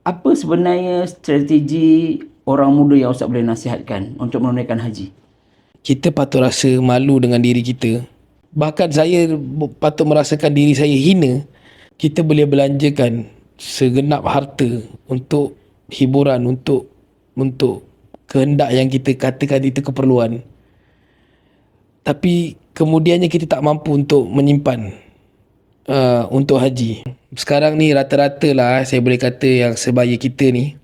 apa sebenarnya strategi orang muda yang Ustaz boleh nasihatkan untuk menunaikan haji? Kita patut rasa malu dengan diri kita. Bahkan saya patut merasakan diri saya hina. Kita boleh belanjakan segenap harta untuk hiburan, untuk kehendak yang kita katakan itu keperluan. Tapi kemudiannya kita tak mampu untuk menyimpan untuk haji. Sekarang ni rata-rata lah saya boleh kata yang sebaya kita ni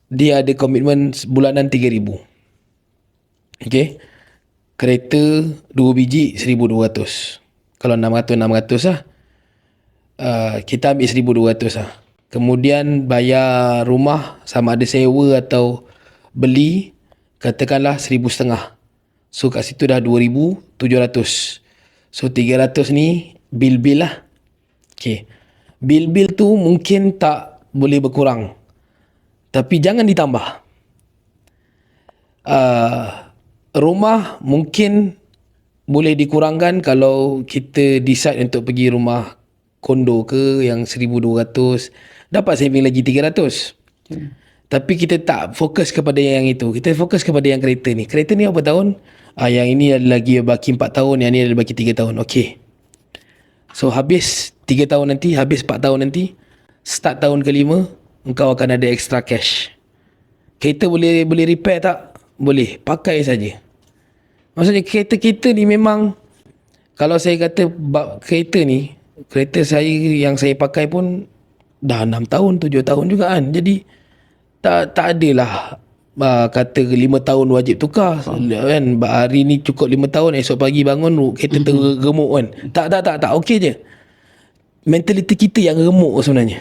dia ada komitmen bulanan 3,000. Okay, kereta 2 biji 1,200. Kalau 600 lah, kita ambil 1,200 lah. Kemudian bayar rumah sama ada sewa atau beli, katakanlah 1,500. So kat situ dah 2,700. So 300 ni bil-bil lah. Okay, bil-bil tu mungkin tak boleh berkurang, tapi jangan ditambah. Rumah mungkin boleh dikurangkan kalau kita decide untuk pergi rumah kondo ke yang 1,200, dapat saving lagi 300. Tapi kita tak fokus kepada yang itu. Kita fokus kepada yang kereta ni. Kereta ni berapa tahun? Yang ini ada lagi baki 4 tahun, yang ni ada baki 3 tahun. Okey. So habis 3 tahun nanti, habis 4 tahun nanti, start tahun ke-5, engkau akan ada extra cash. Kereta boleh repair tak? Boleh. Pakai saja. Maksudnya kereta kita ni memang, kalau saya kata kereta ni, kereta saya yang saya pakai pun dah 6 tahun, 7 tahun juga kan. Jadi tak adalah kata 5 tahun wajib tukar kan. Hari ni cukup 5 tahun, esok pagi bangun kereta tergemuk kan. Tak okey je. Mentaliti kita yang remuk sebenarnya.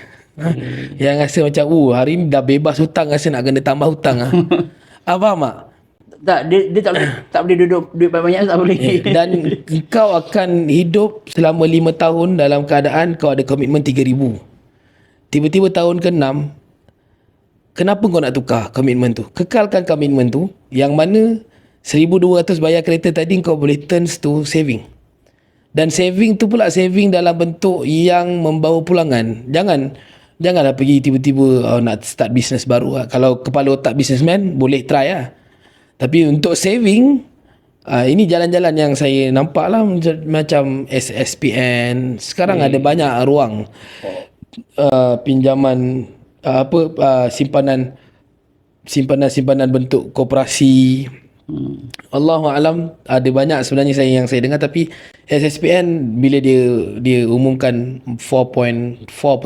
Yang rasa macam hari ni dah bebas hutang, rasa nak kena tambah hutang. Faham tak? Tak, dia tak boleh duduk duit banyak, tak boleh. Dan kau akan hidup selama 5 tahun dalam keadaan kau ada komitmen 3,000. Tiba-tiba tahun ke-6, kenapa kau nak tukar komitmen tu? Kekalkan komitmen tu, yang mana 1,200 bayar kereta tadi kau boleh turns to saving. Dan saving tu pula saving dalam bentuk yang membawa pulangan. Janganlah pergi tiba-tiba nak start bisnes baru. Kalau kepala otak businessman boleh try lah. Tapi untuk saving, ini jalan-jalan yang saya nampak lah, macam SSPN. Sekarang ada banyak ruang pinjaman, simpanan bentuk koperasi. Allahu'alam, ada banyak sebenarnya yang saya dengar. Tapi SSPN bila dia umumkan 4.4%